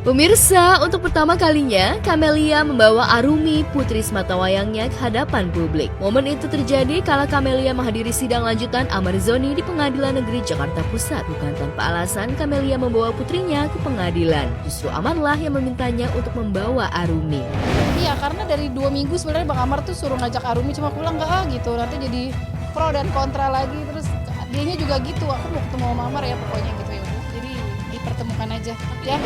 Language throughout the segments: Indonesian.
Pemirsa, untuk pertama kalinya, Camelia membawa Arumi, putri sematawayangnya, ke hadapan publik. Momen itu terjadi kala Camelia menghadiri sidang lanjutan Amar Zoni di Pengadilan Negeri Jakarta Pusat. Bukan tanpa alasan, Camelia membawa putrinya ke pengadilan. Justru Amarlah yang memintanya untuk membawa Arumi. Iya, karena dari 2 minggu sebenarnya Bang Amar tuh suruh ngajak Arumi, cuma pulang nggak gitu. Nanti jadi pro dan kontra lagi, terus dianya juga gitu. Aku mau ketemu sama Amar ya pokoknya gitu ya. Jadi dipertemukan aja ya.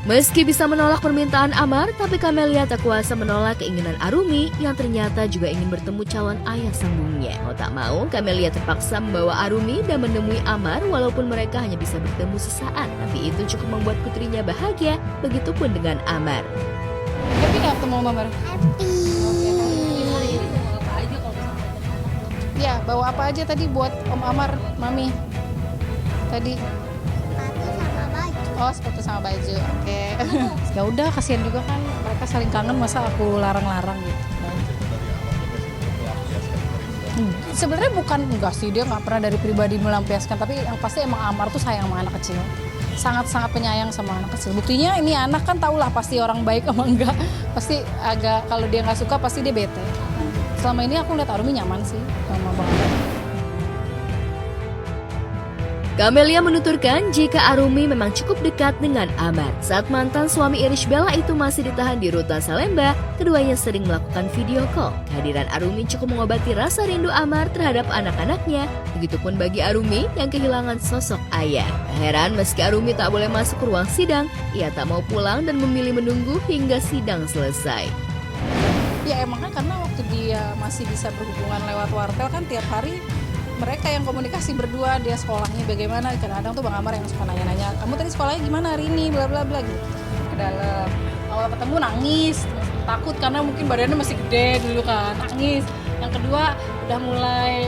Meski bisa menolak permintaan Amar, tapi Camelia tak kuasa menolak keinginan Arumi yang ternyata juga ingin bertemu calon ayah sambungnya. Mau tak mau, Camelia terpaksa membawa Arumi dan menemui Amar walaupun mereka hanya bisa bertemu sesaat. Tapi itu cukup membuat putrinya bahagia, begitupun dengan Amar. Happy nggak ketemu sama Amar? Happy. Iya, bawa apa aja tadi buat Om Amar, Mami? Tadi. Oh, sepatu sama baju. Oke. Ya udah, kasihan juga kan mereka saling kangen, masa aku larang-larang gitu. Sebenarnya bukan enggak sih, dia nggak pernah dari pribadi melampiaskan, tapi yang pasti emang Amar tuh sayang sama anak kecil. Sangat-sangat penyayang sama anak kecil. Buktinya ini anak kan tahulah pasti orang baik sama enggak. Pasti agak, kalau dia nggak suka pasti dia bete. Selama ini aku lihat Arumi nyaman sih sama Bang Amar. Camelia menuturkan jika Arumi memang cukup dekat dengan Amar. Saat mantan suami Irish Bella itu masih ditahan di Rutan Salemba, keduanya sering melakukan video call. Kehadiran Arumi cukup mengobati rasa rindu Amar terhadap anak-anaknya. Begitupun bagi Arumi yang kehilangan sosok ayah. Tak heran meski Arumi tak boleh masuk ke ruang sidang, ia tak mau pulang dan memilih menunggu hingga sidang selesai. Ya emang kan karena waktu dia masih bisa berhubungan lewat wartel kan tiap hari mereka yang komunikasi berdua, dia sekolahnya bagaimana, kadang-kadang tuh Bang Amar yang suka nanya-nanya, kamu tadi sekolahnya gimana hari ini, bla bla bla gitu. Ke dalam, awal ketemu nangis, takut karena mungkin badannya masih gede dulu kan, nangis. Yang kedua udah mulai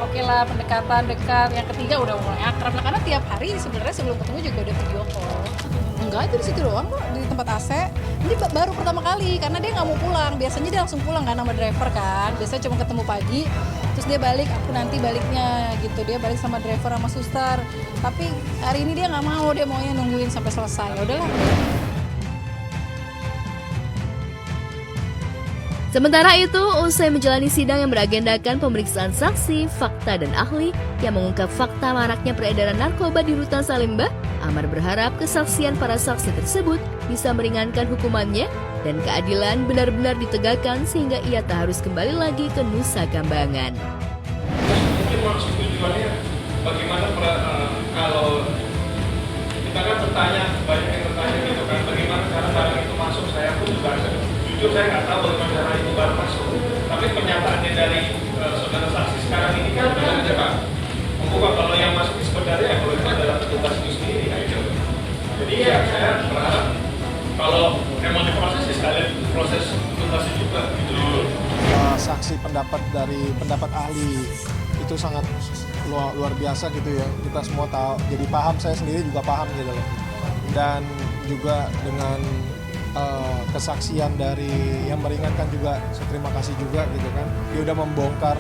oke lah pendekatan dekat, yang ketiga udah mulai akrab lah, karena tiap hari sebenarnya sebelum ketemu juga udah video call. Enggak, itu di situ doang kok, di tempat AC. Ini baru pertama kali, karena dia nggak mau pulang. Biasanya dia langsung pulang kan sama driver kan. Biasanya cuma ketemu pagi, terus dia balik, aku nanti baliknya gitu. Dia balik sama driver sama suster. Tapi hari ini dia nggak mau, dia maunya nungguin sampai selesai. Ya udahlah. Sementara itu, usai menjalani sidang yang beragendakan pemeriksaan saksi, fakta, dan ahli yang mengungkap fakta maraknya peredaran narkoba di Rutan Salemba, Amar berharap kesaksian para saksi tersebut bisa meringankan hukumannya dan keadilan benar-benar ditegakkan sehingga ia tak harus kembali lagi ke Nusa Kambangan. Mungkin maksud tujuannya bagaimana kalau kita kan bertanya, banyak yang bertanya gitu kan, bagaimana cara barang itu masuk, saya pun juga jujur saya nggak tahu bagaimana cara itu baru masuk. Tapi pernyataannya dari saudara saksi sekarang ini kan benar aja Pak. Membuka kalau yang masuk sebenarnya kalau itu adalah petugas itu sendiri kan gitu. Jadi ya saya berharap kalau emang diproses sekalian proses tuntasnya juga gitu. Saksi pendapat dari pendapat ahli itu sangat luar biasa gitu ya. Kita semua tahu, jadi paham, saya sendiri juga paham gitu loh. Dan juga dengan kesaksian dari yang meringankan juga, saya terima kasih juga gitu kan. Dia udah membongkar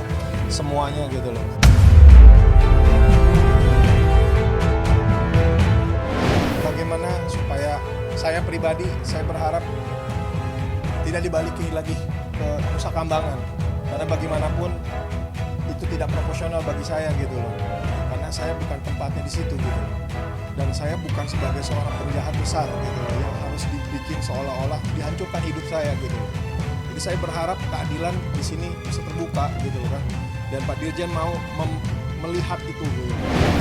semuanya gitu loh. Bagaimana supaya saya pribadi, saya berharap tidak dibalikin lagi ke Nusa Kambangan. Karena bagaimanapun itu tidak proporsional bagi saya gitu loh. Karena saya bukan tempatnya di situ gitu. Dan saya bukan sebagai seorang penjahat besar gitu loh, yang harus dibikin seolah-olah dihancurkan hidup saya gitu loh. Jadi saya berharap keadilan di sini bisa terbuka gitu loh kan. Dan Pak Dirjen mau melihat itu gitu.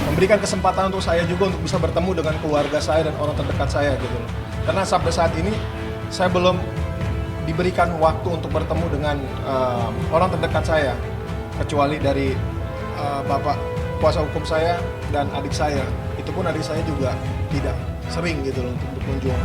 Memberikan kesempatan untuk saya juga untuk bisa bertemu dengan keluarga saya dan orang terdekat saya gitu loh. Karena sampai saat ini saya belum diberikan waktu untuk bertemu dengan orang terdekat saya, kecuali dari bapak kuasa hukum saya dan adik saya. Itu pun adik saya juga tidak sering gitu loh untuk berkunjung.